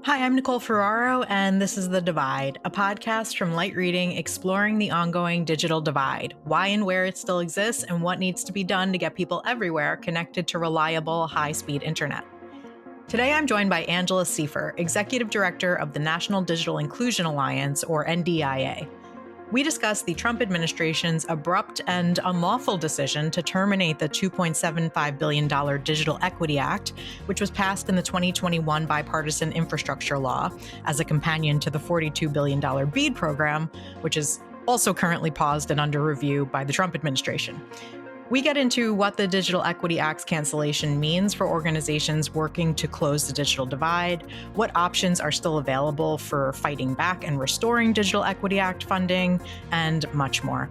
Hi, I'm Nicole Ferraro, and this is The Divide, a podcast from Light Reading exploring the ongoing digital divide, why and where it still exists, and what needs to be done to get people everywhere connected to reliable, high-speed internet. Today, I'm joined by Angela Siefer, Executive Director of the National Digital Inclusion Alliance, or NDIA. We discuss the Trump administration's abrupt and unlawful decision to terminate the $2.75 billion Digital Equity Act, which was passed in the 2021 bipartisan infrastructure law as a companion to the $42 billion BEAD program, which is also currently paused and under review by the Trump administration. We get into what the Digital Equity Act's cancellation means for organizations working to close the digital divide, what options are still available for fighting back and restoring Digital Equity Act funding, and much more.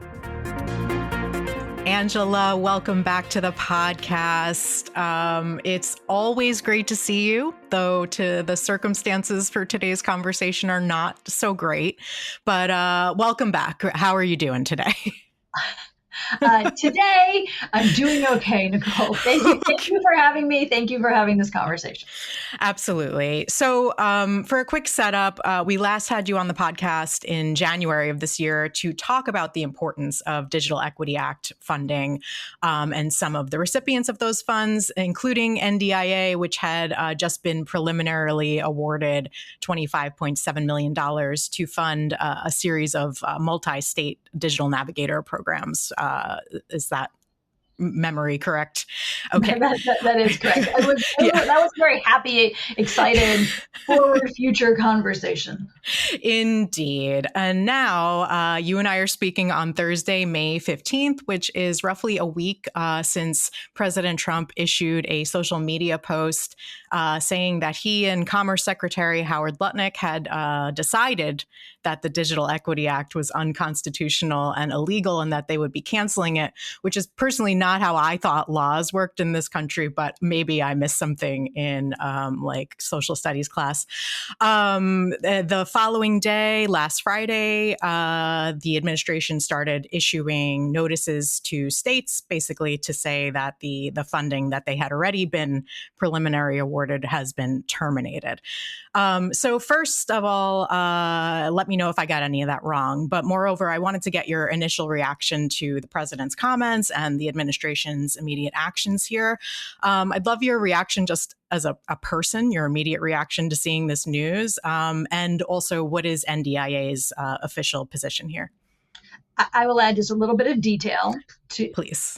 Angela, welcome back to the podcast. It's always great to see you, though the circumstances for today's conversation are not so great. But welcome back. How are you doing today? Today, I'm doing okay, Nicole. Thank you for having me. Thank you for having this conversation. Absolutely. So for a quick setup, we last had you on the podcast in January of this year to talk about the importance of Digital Equity Act funding and some of the recipients of those funds, including NDIA, which had just been preliminarily awarded $25.7 million to fund a series of multi-state digital navigator programs. Is that memory correct? Okay. That is correct. That was a very happy, excited, forward future conversation. Indeed. And now you and I are speaking on Thursday, May 15th, which is roughly a week since President Trump issued a social media post saying that he and Commerce Secretary Howard Lutnick had decided that the Digital Equity Act was unconstitutional and illegal and that they would be canceling it, which is personally not how I thought laws worked in this country, but maybe I missed something in social studies class. The following day, last Friday, the administration started issuing notices to states, basically to say that the funding that they had already been preliminary awarded has been terminated. So first of all, let me know if I got any of that wrong. But moreover, I wanted to get your initial reaction to the president's comments and the administration's immediate actions here. I'd love your reaction just as a person, your immediate reaction to seeing this news, and also what is NDIA's official position here? I will add just a little bit of detail to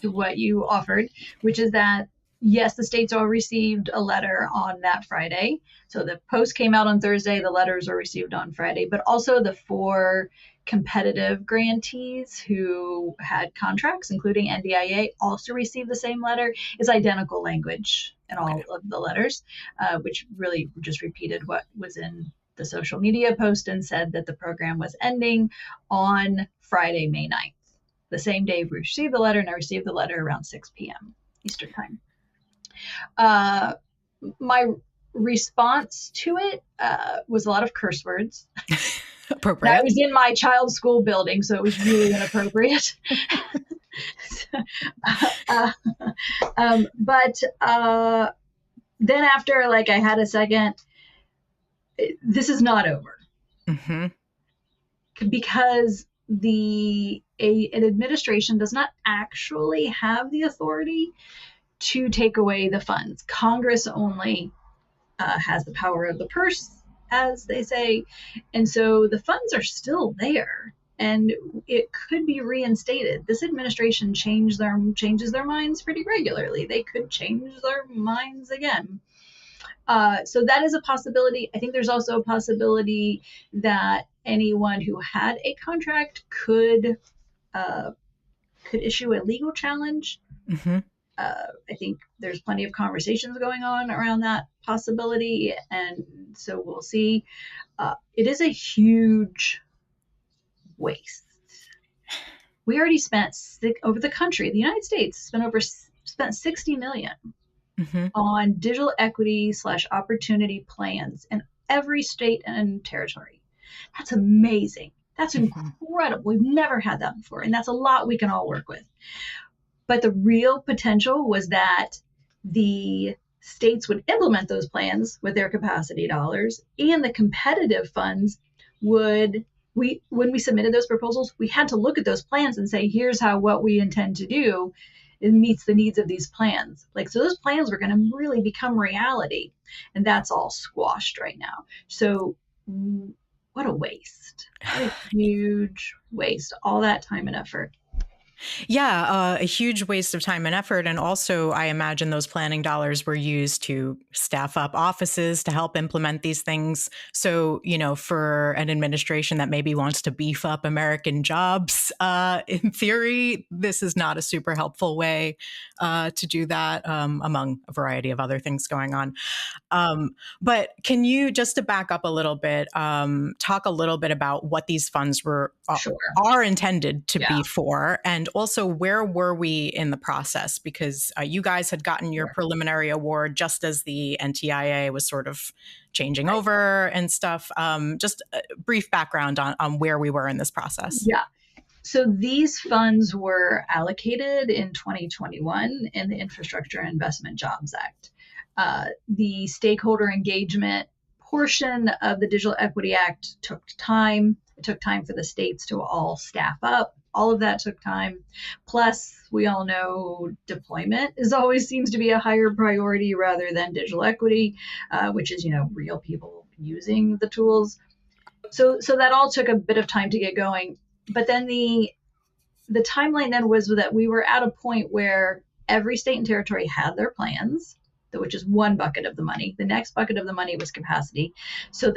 what you offered, which is that, yes, the states all received a letter on that Friday. So the post came out on Thursday, the letters were received on Friday, but also the 4 competitive grantees who had contracts, including NDIA, also received the same letter. It's identical language in all of the letters, which really just repeated what was in the social media post and said that the program was ending on Friday, May 9th. The same day we received the letter, and I received the letter around 6 p.m. Eastern time. My response to it was a lot of curse words. Appropriate. I was in my child's school building, so it was really inappropriate. But then after, I had a second, this is not over. Mm-hmm. Because an administration does not actually have the authority to take away the funds. Congress only has the power of the purse, as they say. And so the funds are still there and it could be reinstated. This administration changes their minds pretty regularly. They could change their minds again. So that is a possibility. I think there's also a possibility that anyone who had a contract could issue a legal challenge. Mm-hmm. I think there's plenty of conversations going on around that possibility, and so we'll see. It is a huge waste. We already spent over the country. The United States spent $60 million mm-hmm. on digital equity / opportunity plans in every state and territory. That's amazing. That's incredible. We've never had that before, and that's a lot we can all work with. But the real potential was that the states would implement those plans with their capacity dollars, and the competitive funds would, when we submitted those proposals, we had to look at those plans and say, here's how what we intend to do, it meets the needs of these plans. Like, so those plans were going to really become reality, and that's all squashed right now. So what a waste. What a huge waste, all that time and effort. Yeah, a huge waste of time and effort. And also, I imagine those planning dollars were used to staff up offices to help implement these things. So, for an administration that maybe wants to beef up American jobs, in theory, this is not a super helpful way to do that, among a variety of other things going on. But can you, just to back up a little bit, talk a little bit about what these funds Sure. are intended to be for, and also where were we in the process? Because you guys had gotten your preliminary award just as the NTIA was sort of changing over and stuff. Just a brief background on where we were in this process. Yeah. So these funds were allocated in 2021 in the Infrastructure and Investment Jobs Act. The stakeholder engagement portion of the Digital Equity Act took time. It took time for the states to all staff up. All of that took time. Plus, we all know deployment always seems to be a higher priority rather than digital equity, which is, real people using the tools. So that all took a bit of time to get going. But then the timeline then was that we were at a point where every state and territory had their plans, which is one bucket of the money. The next bucket of the money was capacity. So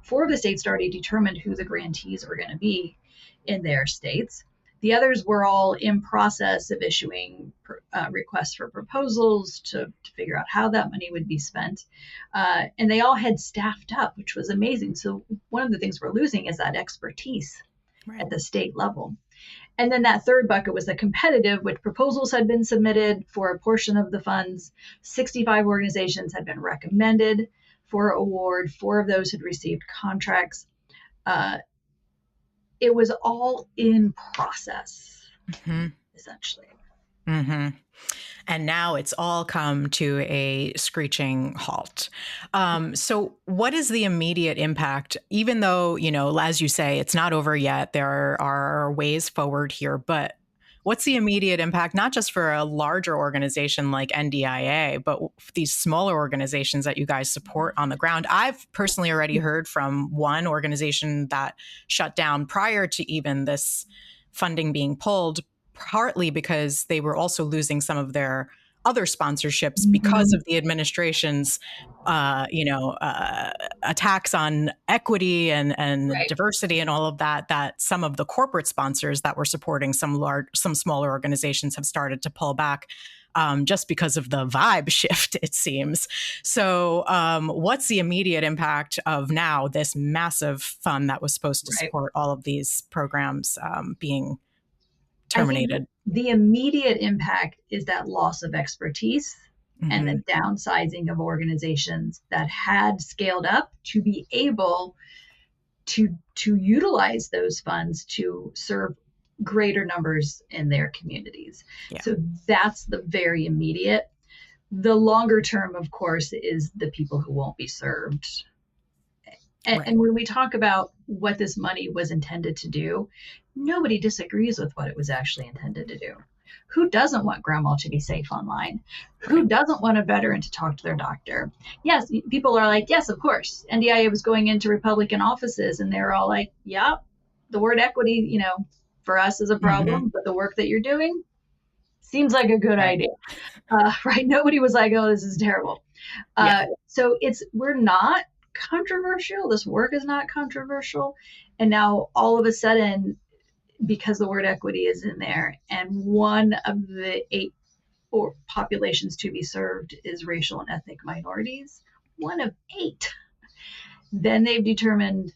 four of the states already determined who the grantees were going to be in their states. The others were all in process of issuing requests for proposals to figure out how that money would be spent. And they all had staffed up, which was amazing. So one of the things we're losing is that expertise at the state level. And then that third bucket was the competitive, which proposals had been submitted for a portion of the funds. 65 organizations had been recommended for award. 4 of those had received contracts. It was all in process, essentially. Mm-hmm. And now it's all come to a screeching halt. So what is the immediate impact? Even though, as you say, it's not over yet, there are ways forward here, but what's the immediate impact, not just for a larger organization like NDIA, but these smaller organizations that you guys support on the ground? I've personally already heard from one organization that shut down prior to even this funding being pulled, partly because they were also losing some of their other sponsorships because of the administration's, attacks on equity and diversity and all of that, that some of the corporate sponsors that were supporting some smaller organizations have started to pull back. Just because of the vibe shift, it seems. So what's the immediate impact of now this massive fund that was supposed to support all of these programs being terminated? The immediate impact is that loss of expertise and the downsizing of organizations that had scaled up to be able to utilize those funds to serve greater numbers in their communities. Yeah. So that's the very immediate. The longer term, of course, is the people who won't be served. And when we talk about what this money was intended to do, nobody disagrees with what it was actually intended to do. Who doesn't want grandma to be safe online? Who doesn't want a veteran to talk to their doctor? Yes, people are like, yes, of course. NDIA was going into Republican offices and they're all like, yeah, the word equity, for us is a problem, but the work that you're doing seems like a good idea. Right? Nobody was like, oh, this is terrible. So we're not controversial. This work is not controversial. And now all of a sudden, because the word equity is in there and one of the 8 populations to be served is racial and ethnic minorities, one of 8, then they've determined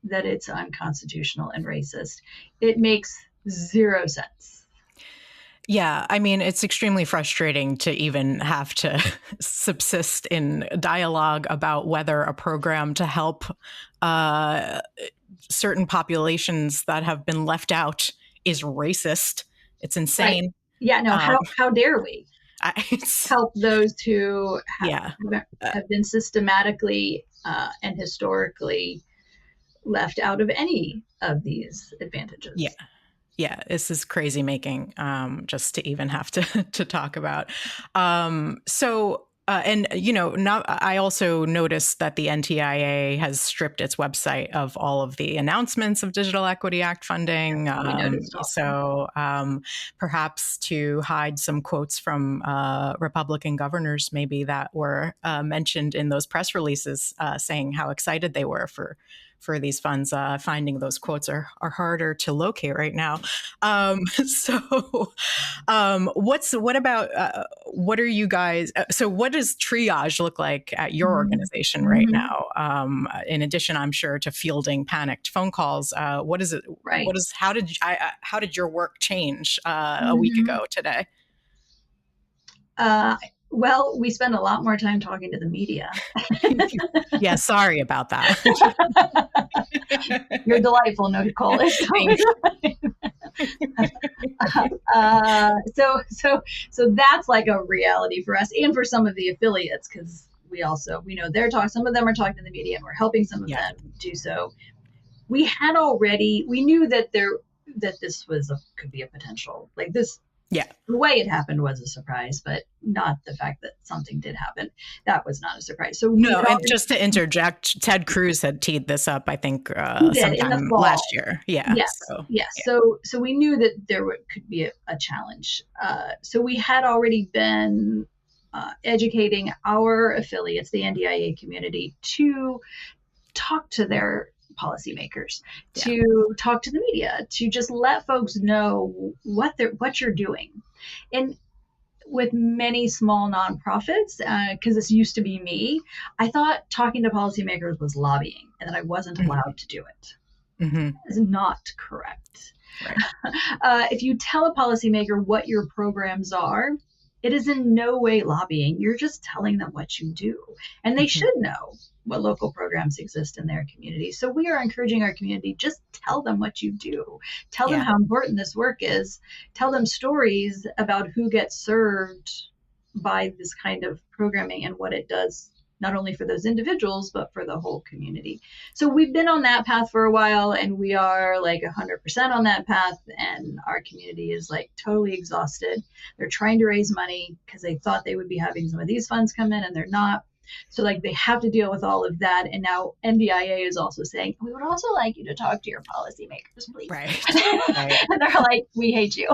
that it's unconstitutional and racist. It makes 0 sense. Yeah, I mean, it's extremely frustrating to even have to subsist in dialogue about whether a program to help certain populations that have been left out is racist. It's insane. Right. Yeah, no, how dare we? help those who Yeah. have been systematically and historically left out of any of these advantages. Yeah. Yeah, this is crazy making, just to even have to talk about. And I also noticed that the NTIA has stripped its website of all of the announcements of Digital Equity Act funding. We noticed also. Perhaps to hide some quotes from Republican governors, maybe that were mentioned in those press releases, saying how excited they were for these funds. Finding those quotes are harder to locate right now. What are you guys? So what does triage look like at your organization right now? In addition, I'm sure, to fielding panicked phone calls, what is it? Right. How did your work change a week ago today? Well, we spend a lot more time talking to the media. Yeah, sorry about that. You're delightful, Nicole. So that's like a reality for us and for some of the affiliates, because we know some of them are talking to the media, and we're helping some of them do so. We knew that this could be a potential, like this. Yeah. The way it happened was a surprise, but not the fact that something did happen. That was not a surprise. So and just to interject, Ted Cruz had teed this up, I think, sometime last year. Yeah. Yes. So we knew that there could be a challenge. So we had already been educating our affiliates, the NDIA community, to talk to their policymakers, to talk to the media, to just let folks know what you're doing. And with many small nonprofits, because this used to be me, I thought talking to policymakers was lobbying and that I wasn't allowed to do it. That is not correct. Right. If you tell a policymaker what your programs are, it is in no way lobbying. You're just telling them what you do. And they should know what local programs exist in their community. So we are encouraging our community, just tell them what you do. Tell them how important this work is. Tell them stories about who gets served by this kind of programming and what it does, not only for those individuals, but for the whole community. So we've been on that path for a while, and we are like 100% on that path, and our community is like totally exhausted. They're trying to raise money because they thought they would be having some of these funds come in, and they're not. So like they have to deal with all of that. And now NDIA is also saying, we would also like you to talk to your policymakers, please. Right. And they're like, we hate you.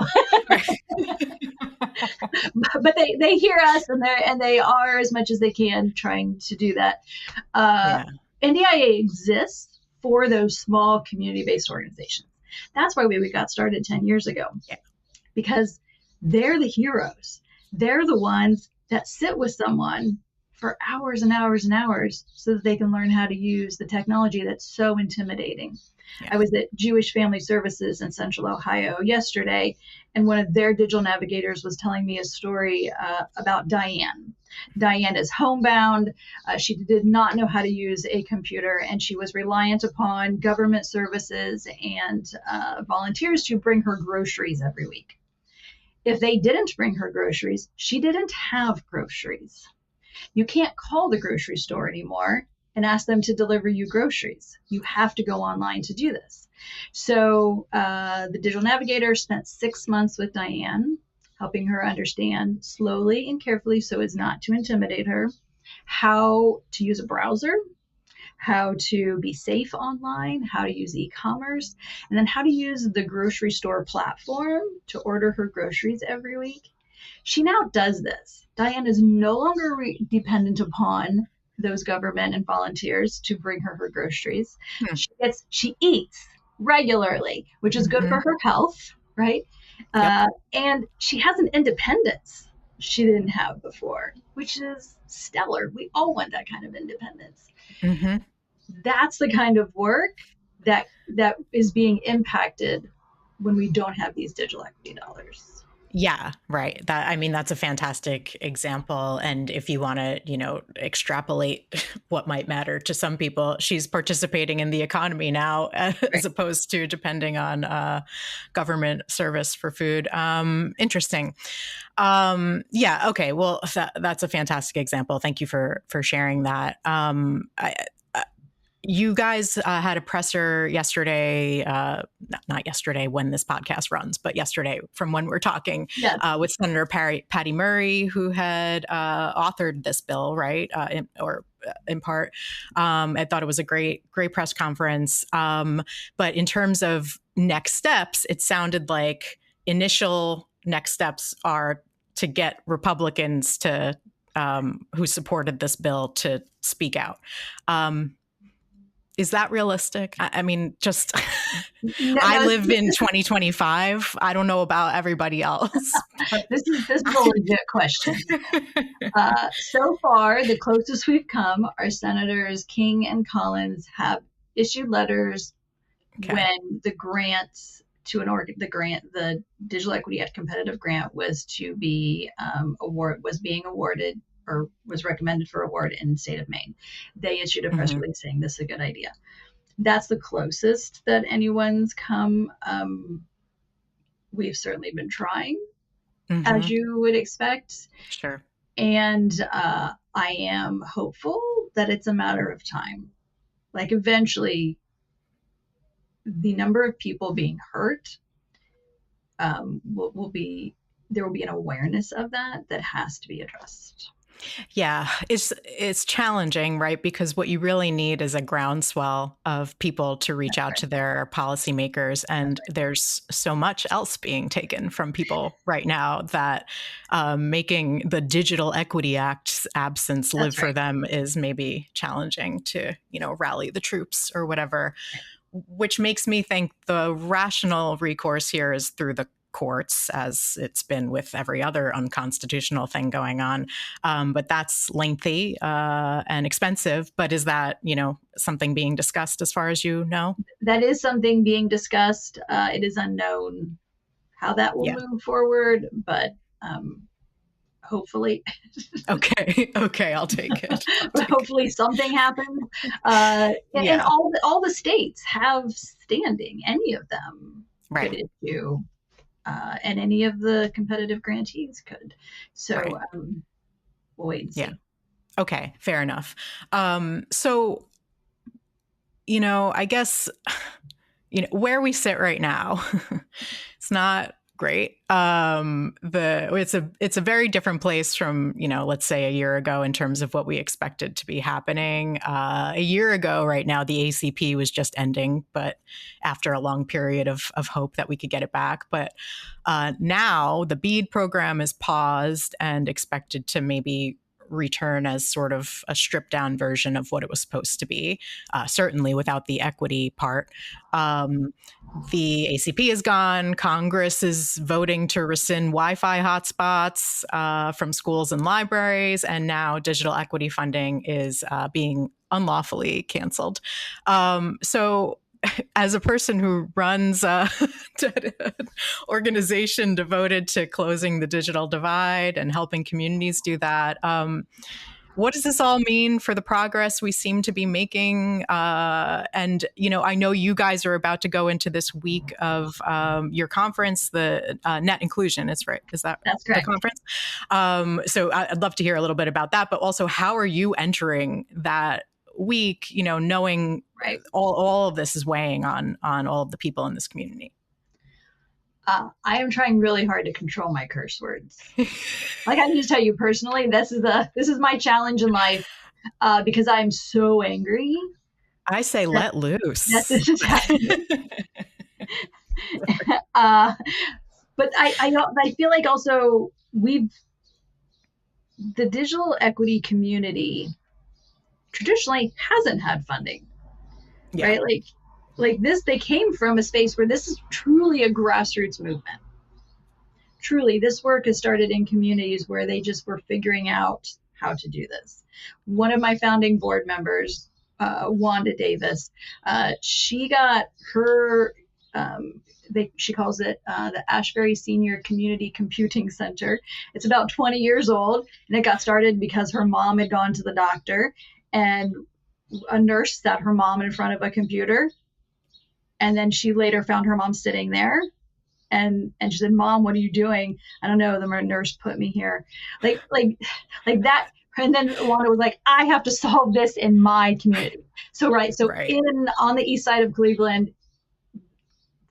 But they hear us, and they are, as much as they can, trying to do that. NDIA exists for those small community-based organizations. That's why we got started 10 years ago, because they're the heroes. They're the ones that sit with someone for hours and hours and hours so that they can learn how to use the technology that's so intimidating. I was at Jewish Family Services in Central Ohio yesterday, and one of their digital navigators was telling me a story about Diane. Diane is homebound. She did not know how to use a computer, and she was reliant upon government services and volunteers to bring her groceries every week. If they didn't bring her groceries, she didn't have groceries. You can't call the grocery store anymore and ask them to deliver you groceries. You have to go online to do this. So the digital navigator spent 6 months with Diane, helping her understand slowly and carefully, so as not to intimidate her, how to use a browser, how to be safe online, how to use e-commerce, and then how to use the grocery store platform to order her groceries every week. She now does this. Diane is no longer dependent upon those government and volunteers to bring her groceries. She eats regularly, which is good for her health, right? And she has an independence she didn't have before, which is stellar. We all want that kind of independence. That's the kind of work that is being impacted when we don't have these digital equity dollars. Yeah, right. That's a fantastic example. And if you want to, extrapolate what might matter to some people, she's participating in the economy now, as opposed to depending on government service for food. Interesting. Yeah. Okay. Well, that's a fantastic example. Thank you for sharing that. You guys had a presser yesterday, not yesterday when this podcast runs, but yesterday from when we're talking, Yes. With Senator Patty Murray, who had authored this bill, right? In part. I thought it was a great press conference. But in terms of next steps, it sounded like initial next steps are to get Republicans to who supported this bill to speak out. Is that realistic? I mean, just I live in 2025. I don't know about everybody else. This is a legit question. So far, the closest we've come, our senators King and Collins have issued letters when the grants to the Digital Equity Act competitive grant was to be being awarded or was recommended for award in the state of Maine. They issued a press release saying this is a good idea. That's the closest that anyone's come. We've certainly been trying, as you would expect. Sure. And I am hopeful that it's a matter of time. Like eventually, the number of people being hurt will be an awareness of that has to be addressed. Yeah, it's challenging, right? Because what you really need is a groundswell of people to reach out to their policymakers. And there's so much else being taken from people right now that making the Digital Equity Act's absence live for them is maybe challenging to, rally the troops or whatever, which makes me think the rational recourse here is through the courts, as it's been with every other unconstitutional thing going on. But that's lengthy and expensive. But is that, something being discussed as far as you know? That is something being discussed. It is unknown how that will move forward, but hopefully. Okay, I'll take it. Hopefully something happens. And all the states have standing. Any of them could issue. And any of the competitive grantees could. So we'll wait and see. Yeah. Okay, fair enough. So, I guess, where we sit right now, it's not great. It's a very different place from, let's say a year ago in terms of what we expected to be happening. A year ago right now, the ACP was just ending, but after a long period of hope that we could get it back. But now the BEAD program is paused and expected to maybe return as sort of a stripped down version of what it was supposed to be, certainly without the equity part. The ACP is gone. Congress is voting to rescind Wi-Fi hotspots from schools and libraries. And now digital equity funding is being unlawfully canceled. So as a person who runs an organization devoted to closing the digital divide and helping communities do that, what does this all mean for the progress we seem to be making? And, I know you guys are about to go into this week of your conference, the Net Inclusion. That's correct. The conference? So I'd love to hear a little bit about that, but also how are you entering that week, knowing all of this is weighing on all of the people in this community? I am trying really hard to control my curse words. Like I can just tell you personally, this is my challenge in life because I'm so angry. I say let loose. That this is happening. But I feel like also the digital equity community traditionally hasn't had funding, right? Like this, they came from a space where this is truly a grassroots movement. Truly, this work has started in communities where they just were figuring out how to do this. One of my founding board members, Wanda Davis, she got her she calls it the Ashbury Senior Community Computing Center. It's about 20 years old, and it got started because her mom had gone to the doctor, and a nurse sat her mom in front of a computer, and then she later found her mom sitting there, and she said, "Mom, what are you doing?" "I don't know. The nurse put me here." Like that. And then Wanda was like, "I have to solve this in my community." So on the east side of Cleveland,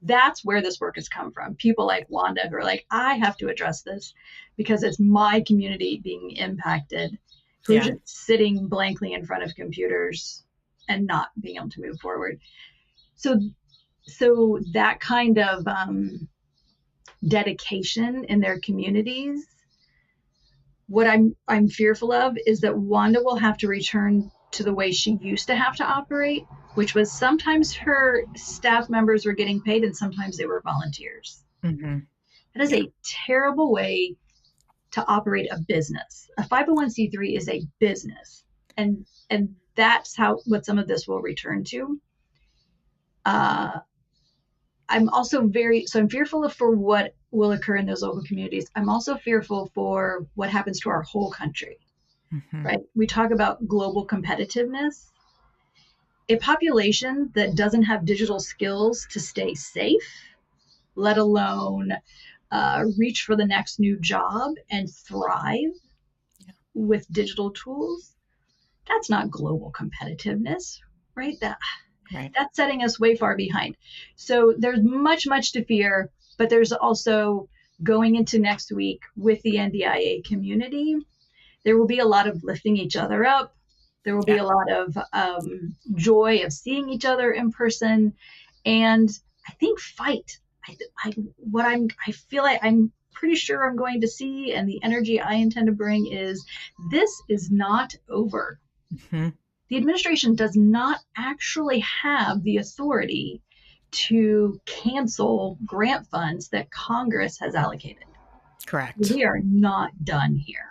that's where this work has come from. People like Wanda who are like, "I have to address this because it's my community being impacted," who's just sitting blankly in front of computers and not being able to move forward. So that kind of dedication in their communities, what I'm fearful of is that Wanda will have to return to the way she used to have to operate, which was sometimes her staff members were getting paid and sometimes they were volunteers. Mm-hmm. That is a terrible way to operate a business. A 501c3 is a business, and that's what some of this will return to. I'm also I'm fearful for what will occur in those local communities. I'm also fearful for what happens to our whole country, right? We talk about global competitiveness. A population that doesn't have digital skills to stay safe, let alone reach for the next new job and thrive with digital tools, that's not global competitiveness, right? That's setting us way far behind. So there's much to fear, but there's also, going into next week with the NDIA community, there will be a lot of lifting each other up. There will be a lot of joy of seeing each other in person, and I think fight. I feel like I'm pretty sure I'm going to see, and the energy I intend to bring is, this is not over. Mm-hmm. The administration does not actually have the authority to cancel grant funds that Congress has allocated. Correct. We are not done here.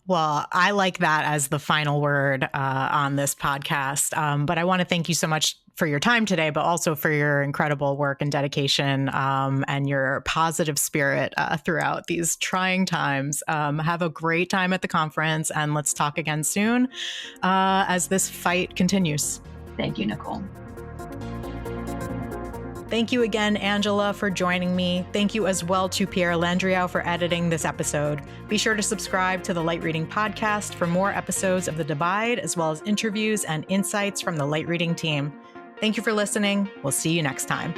Well, I like that as the final word on this podcast. But I want to thank you so much for your time today, but also for your incredible work and dedication and your positive spirit throughout these trying times. Have a great time at the conference, and let's talk again soon as this fight continues. Thank you, Nicole. Thank you again, Angela, for joining me. Thank you as well to Pierre Landriau for editing this episode. Be sure to subscribe to the Light Reading Podcast for more episodes of The Divide, as well as interviews and insights from the Light Reading team. Thank you for listening. We'll see you next time.